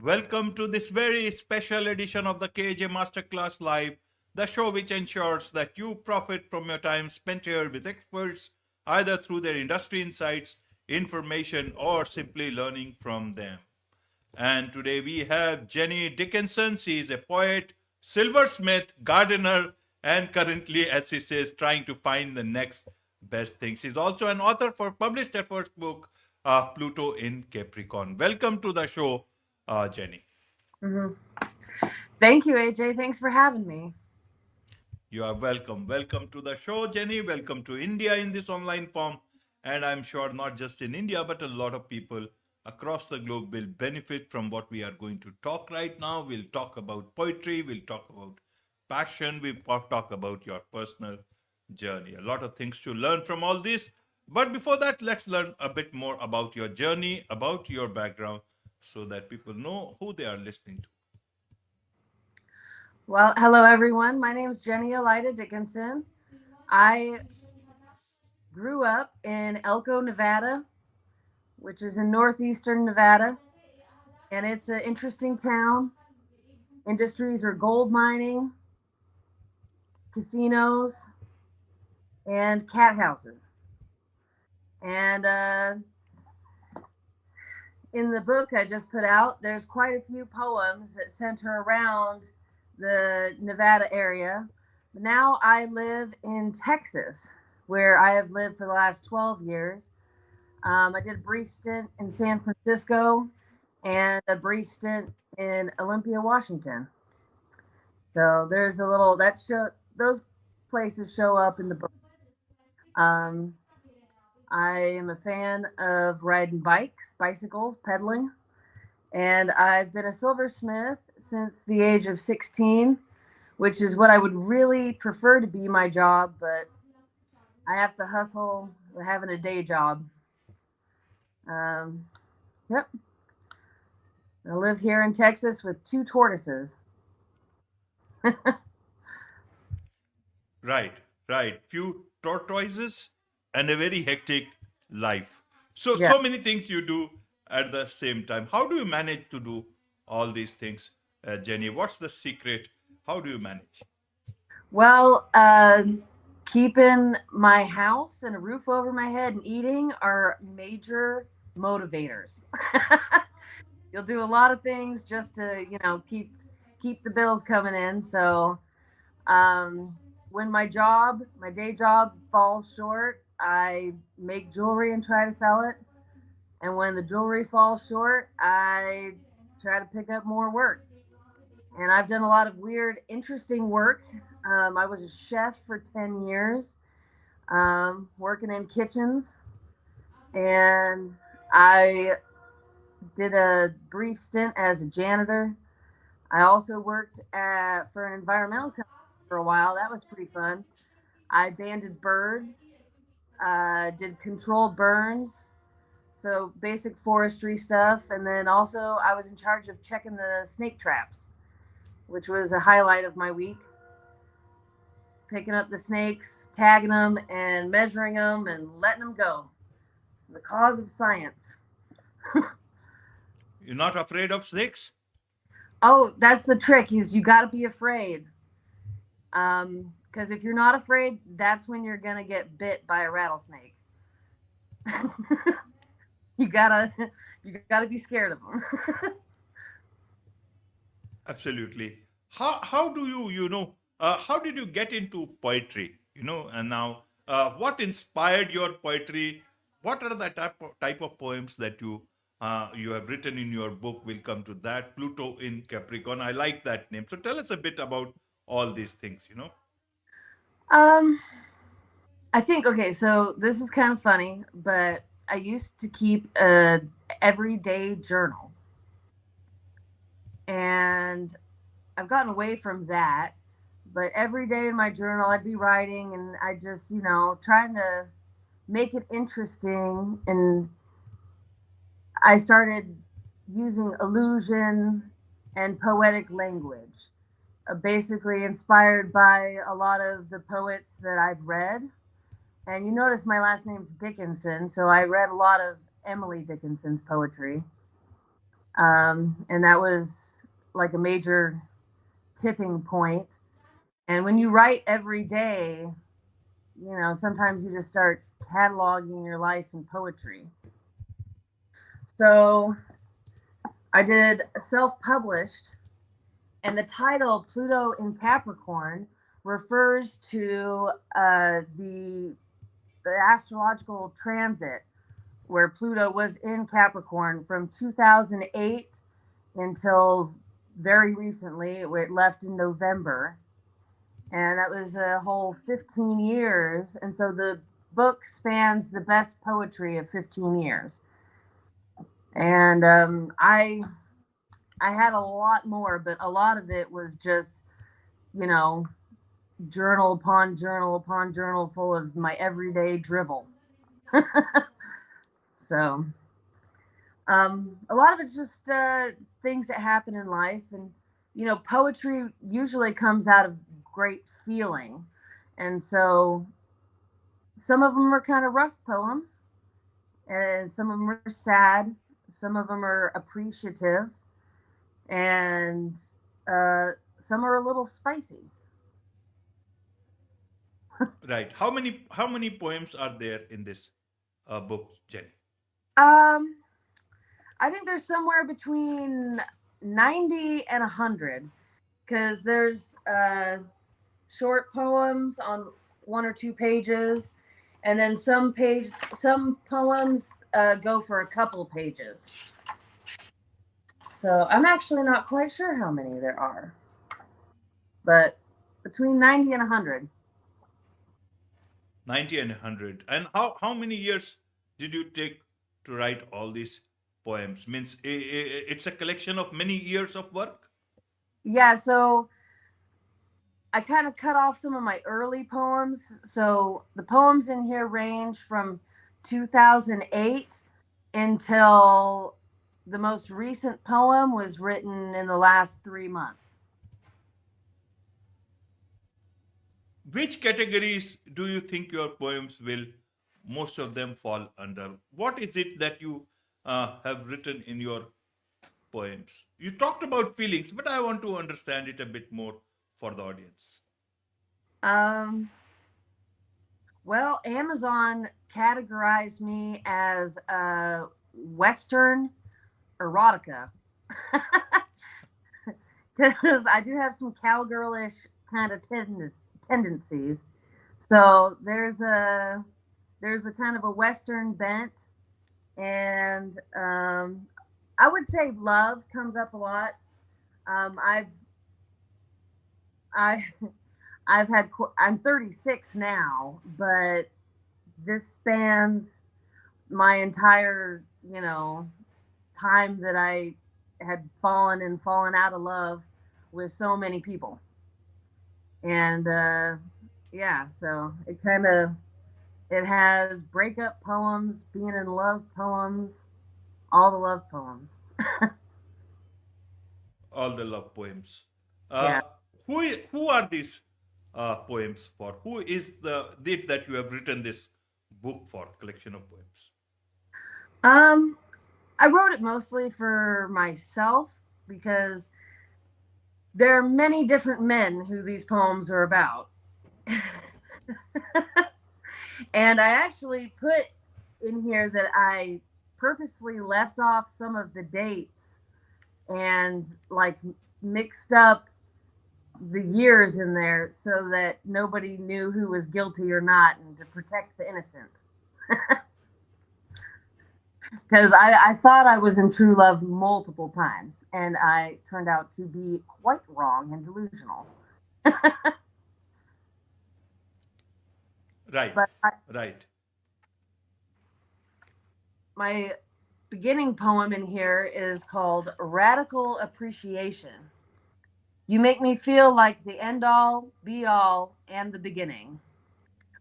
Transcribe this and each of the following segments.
Welcome to this very special edition of the KJ Masterclass Live, the show which ensures that you profit from your time spent here with experts, either through their industry insights, information, or simply learning from them. And today we have Jennie Dickenson. She is a poet, silversmith, gardener, and currently, as she says, trying to find the next best thing. She's also an author for published her first book, Pluto in Capricorn. Welcome to the show, Jennie. hmm Thank you, AJ. Thanks for having me. You are welcome. Welcome to the show, Jennie. Welcome to India in this online form. And I'm sure not just in India, but a lot of people across the globe will benefit from what we are going to talk right now. We'll talk about poetry, we'll talk about passion, we'll talk about your personal journey. A lot of things to learn from all this. But before that, let's learn a bit more about your journey, about your background, so that people know who they are listening to. Well, hello, everyone. My name is Jennie Dickenson. I grew up in Elko, Nevada, which is in northeastern Nevada, and it's an interesting town. Industries are gold mining, casinos, and cat houses. And in the book I just put out, there's quite a few poems that center around the Nevada area. Now I live in Texas, where I have lived for the last 12 years. I did a brief stint in San Francisco and a brief stint in Olympia, Washington. So there's a little that show those places show up in the book. Um, I am a fan of riding bikes, bicycles, pedaling, and I've been a silversmith since the age of 16, which is what I would really prefer to be my job, but I have to hustle having a day job. Um, yep. I live here in Texas with two tortoises. Right, right. Few tortoises and a very hectic life. So, Yeah. so many things you do at the same time. How do you manage to do all these things, Jennie? What's the secret? How do you manage? Well, keeping my house and a roof over my head and eating are major motivators. You'll do a lot of things just to, keep the bills coming in. So, um, when my day job falls short, I make jewelry and try to sell it. And when the jewelry falls short, I try to pick up more work. And I've done a lot of weird, interesting work. I was a chef for 10 years, working in kitchens. And I did a brief stint as a janitor. I also worked for an environmental company for a while. That was pretty fun. I banded birds, did controlled burns, so basic forestry stuff. And then also, I was in charge of checking the snake traps, which was a highlight of my week. Picking up the snakes, tagging them, and measuring them and letting them go. The cause of science. You're not afraid of snakes? Oh, that's the trick is you got to be afraid. Because if you're not afraid, that's when you're going to get bit by a rattlesnake. you gotta you gotta be scared of them. Absolutely. How do how did you get into poetry? And now what inspired your poetry? What are the type of poems that you have written in your book? We'll come to that. Pluto in Capricorn. I like that name. So tell us a bit about all these things. um I think, okay, so this is kind of funny, but I used to keep a everyday journal, and I've gotten away from that. But every day in my journal, I'd be writing, and I just, trying to make it interesting. And I started using illusion and poetic language, basically inspired by a lot of the poets that I've read. And you notice my last name's Dickinson, so I read a lot of Emily Dickinson's poetry. And that was like a major tipping point. And when you write every day, sometimes you just start cataloging your life in poetry. So I did self-published, and the title Pluto in Capricorn refers to the astrological transit where Pluto was in Capricorn from 2008 until very recently, where it left in November. And that was a whole 15 years. And so the book spans the best poetry of 15 years. And I had a lot more, but a lot of it was just, journal upon journal upon journal full of my everyday drivel. So a lot of it's just things that happen in life. And, poetry usually comes out of great feeling. And so some of them are kind of rough poems, and some of them are sad. Some of them are appreciative, and some are a little spicy. Right. How many poems are there in this book, Jenny? Um, I think there's somewhere between 90 and 100, because there's short poems on 1 or 2 pages, and then some poems go for a couple pages. So I'm actually not quite sure how many there are, but between 90 and 100. 90 and 100. And how many years did you take to write all these poems? Means it's a collection of many years of work? Yeah, so I kind of cut off some of my early poems. So the poems in here range from 2008 until the most recent poem was written in the last 3 months. Which categories do you think your poems will, most of them, fall under? What is it that you have written in your poems? You talked about feelings, but I want to understand it a bit more for the audience. Um, well, Amazon categorized me as Western erotica because I do have some cowgirlish kind of tendencies. So there's a kind of a Western bent, and I would say love comes up a lot. I've I I've had I'm 36 now, but this spans my entire time that I had fallen out of love with so many people. And yeah, so it has breakup poems, being in love poems, all the love poems. All the love poems. Yeah. Uh, who are these poems for? Who is the it that you have written this book for? Collection of poems. Um, I wrote it mostly for myself because there are many different men who these poems are about. And I actually put in here that I purposefully left off some of the dates and like mixed up the years in there so that nobody knew who was guilty or not, and to protect the innocent. Because I thought I was in true love multiple times, and I turned out to be quite wrong and delusional. Right, But right. my beginning poem in here is called Radical Appreciation. You make me feel like the end all, be all, and the beginning,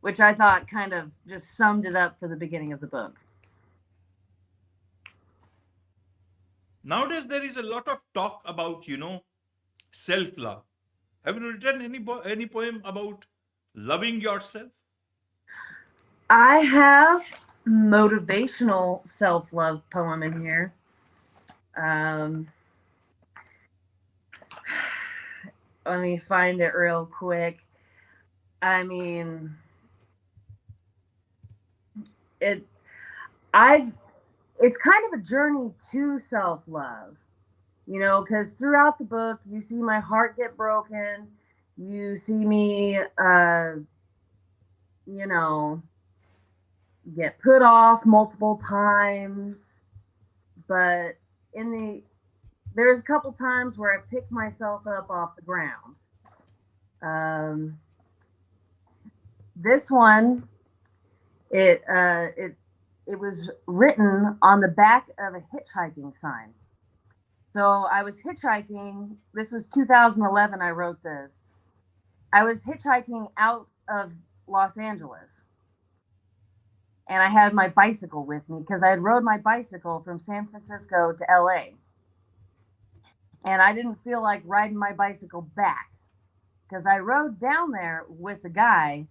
which I thought kind of just summed it up for the beginning of the book. Nowadays there is a lot of talk about self love. Have you written any poem about loving yourself? I have motivational self-love poem in here. Um, let me find it real quick. I mean, it. I've. It's kind of a journey to self love, you know, because throughout the book, you see my heart get broken. You see me, you know, get put off multiple times. But in the there's a couple times where I picked myself up off the ground. Um, this one, it uh, it it was written on the back of a hitchhiking sign. So I was hitchhiking. This was 2011. I wrote this. I was hitchhiking out of Los Angeles, and I had my bicycle with me because I had rode my bicycle from San Francisco to LA, and I didn't feel like riding my bicycle back because I rode down there with the guy.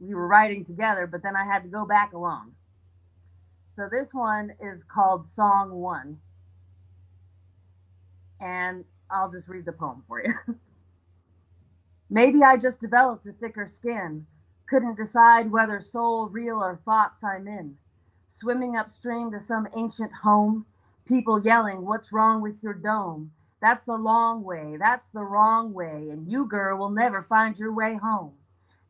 We were riding together, but then I had to go back alone. So this one is called Song One, and I'll just read the poem for you. Maybe I just developed a thicker skin, couldn't decide whether soul real or thoughts I'm in. Swimming upstream to some ancient home, people yelling, "What's wrong with your dome? That's the long way, that's the wrong way, and you, girl, will never find your way home."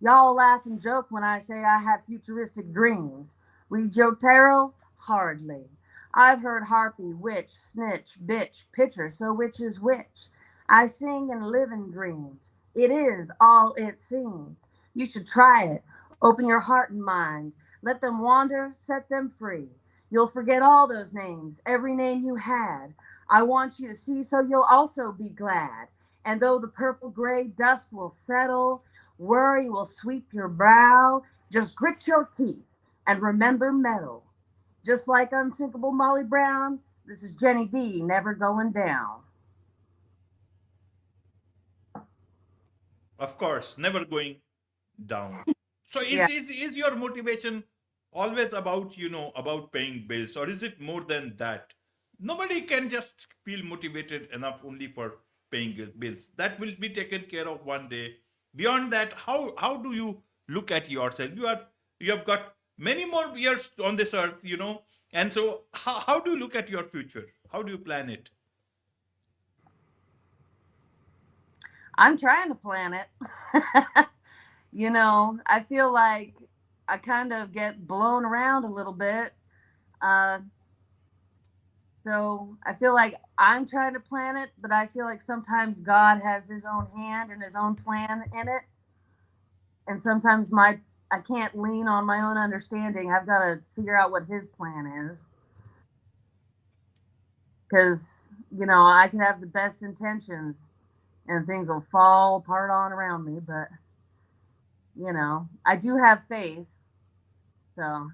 Y'all laugh and joke when I say I have futuristic dreams. Read your tarot? Hardly. I've heard harpy, witch, snitch, bitch, pitcher, so which is which? I sing and live in dreams. It is all it seems. You should try it. Open your heart and mind. Let them wander, set them free. You'll forget all those names, every name you had. I want you to see so you'll also be glad. And though the purple gray dusk will settle, worry will sweep your brow, just grit your teeth and remember metal. Just like unsinkable Molly Brown, this is Jennie D, never going down. Of course, never going down. So Yeah. is your motivation always about, about paying bills, or is it more than that? Nobody can just feel motivated enough only for paying bills. That will be taken care of one day. Beyond that, how do you look at yourself? You have got many more years on this earth, and so how do you look at your future? How do you plan it? I'm trying to plan it. You know, I feel like I kind of get blown around a little bit. Uh, so I feel like I'm trying to plan it, but I feel like sometimes God has his own hand and his own plan in it. And sometimes I can't lean on my own understanding. I've got to figure out what his plan is. Because, you know, I can have the best intentions and things will fall apart on around me, but you know, I do have faith, so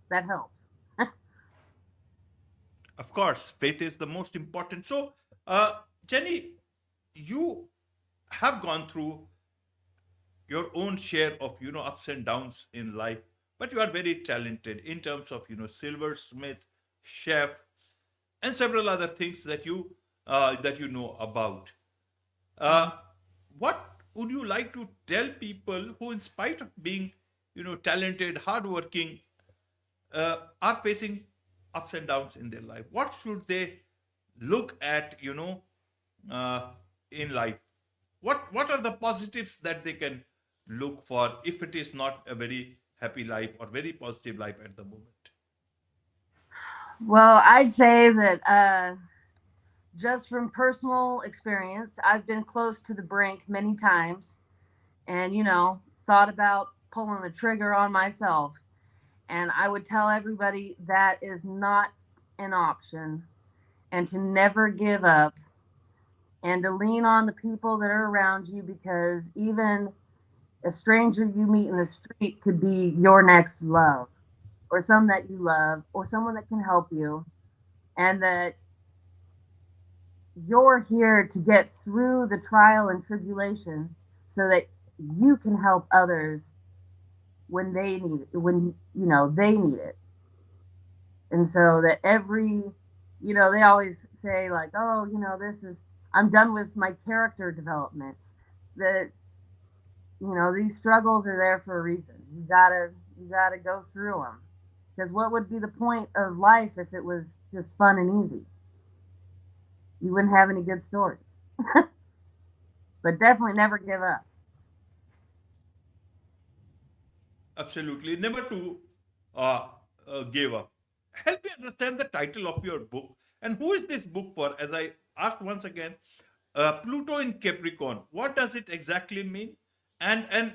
that helps. Of course, faith is the most important. So, uh, Jenny, you have gone through your own share of ups and downs in life, but you are very talented in terms of silversmith, chef, and several other things that you know about. uh, what would you like to tell people who, in spite of being talented, hardworking, are facing ups and downs in their life? What should they look at uh, in life? What are the positives that they can look for if it is not a very happy life or very positive life at the moment? Well, I'd say that just from personal experience, I've been close to the brink many times and, you know, thought about pulling the trigger on myself. And I would tell everybody that is not an option and to never give up and to lean on the people that are around you because even a stranger you meet in the street could be your next love or someone that you love or someone that can help you, and that you're here to get through the trial and tribulation so that you can help others when they need it, when you know they need it. And so that every, they always say like, oh, I'm done with my character development. That, these struggles are there for a reason. You gotta go through them. Because what would be the point of life if it was just fun and easy? You wouldn't have any good stories. But definitely never give up. Absolutely. Never to uh, give up. Help me understand the title of your book and who is this book for? As I asked once again, Pluto in Capricorn. What does it exactly mean? And and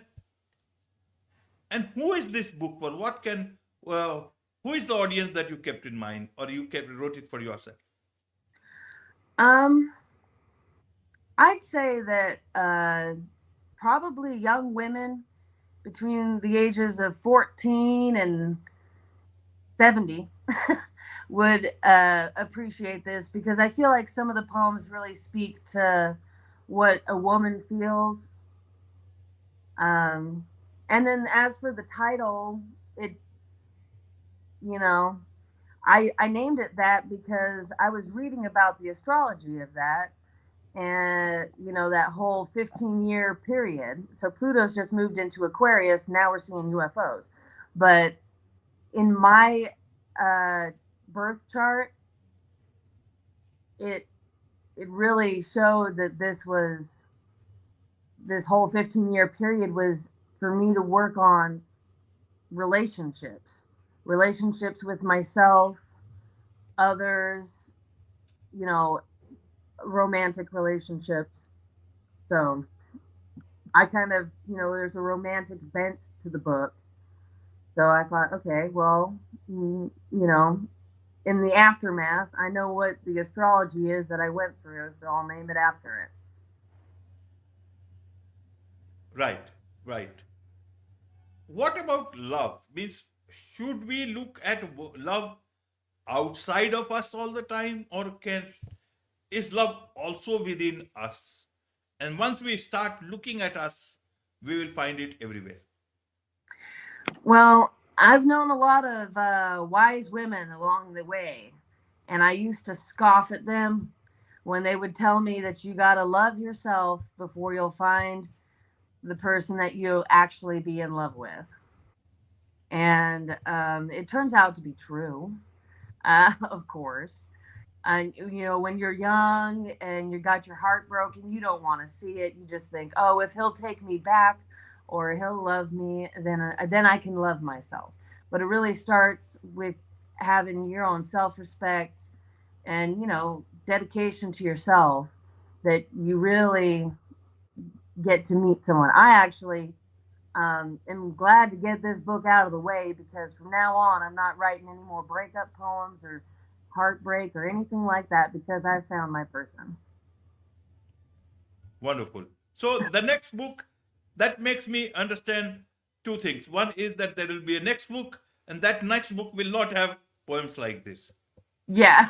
and who is this book for? What can who is the audience that you kept in mind, or you wrote it for yourself? Um, I'd say that probably young women between the ages of 14 and 70 would appreciate this, because I feel like some of the poems really speak to what a woman feels. Um, and then as for the title, it, you know, I named it that because I was reading about the astrology of that, and that whole 15-year period. So Pluto's just moved into Aquarius. Now we're seeing UFOs. But in my uh, birth chart, it it really showed that this whole 15-year period was for me to work on relationships, relationships with myself, others, you know, romantic relationships. So I kind of, there's a romantic bent to the book. So I thought, okay, well, in the aftermath, I know what the astrology is that I went through, so I'll name it after it. Right, right. What about love? Means, should we look at love outside of us all the time, or can is love also within us? And once we start looking at us, we will find it everywhere. Well, I've known a lot of wise women along the way, and I used to scoff at them when they would tell me that you got to love yourself before you'll find the person that you'll actually be in love with. And it turns out to be true, of course. And when you're young and you got your heart broken, you don't want to see it. You just think, oh, if he'll take me back or he'll love me, then I can love myself. But it really starts with having your own self-respect and dedication to yourself, that you really get to meet someone. I actually am glad to get this book out of the way, because from now on, I'm not writing any more breakup poems or heartbreak or anything like that, because I've found my person. Wonderful. So the next book, that makes me understand two things. One is that there will be a next book, and that next book will not have poems like this. Yeah.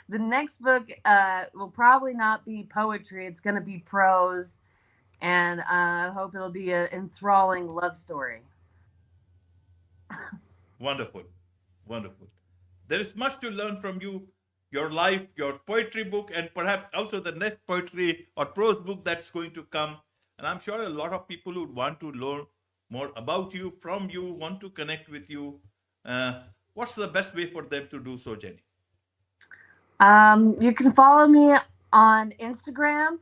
The next book will probably not be poetry. It's going to be prose, and I hope it'll be an enthralling love story. Wonderful. Wonderful. There is much to learn from you, your life, your poetry book, and perhaps also the next poetry or prose book that's going to come. And I'm sure a lot of people would want to learn more about you, from you, want to connect with you. What's the best way for them to do so, Jennie? You can follow me on Instagram.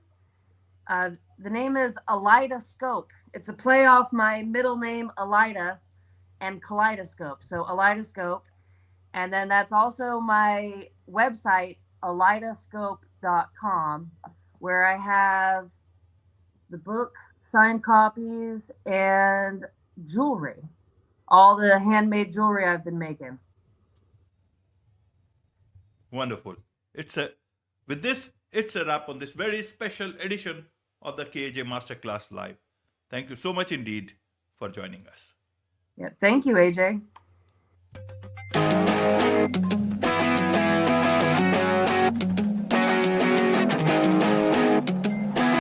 The name is Elida Scope. It's a play off my middle name, Elida, and Kaleidoscope. So Elida Scope. And then that's also my website, elidascope.com, where I have the book, signed copies, and jewelry. All the handmade jewelry I've been making. Wonderful. It's a With this, it's a wrap on this very special edition of the KJ Masterclass Live. Thank you so much indeed for joining us. Yeah, thank you, AJ.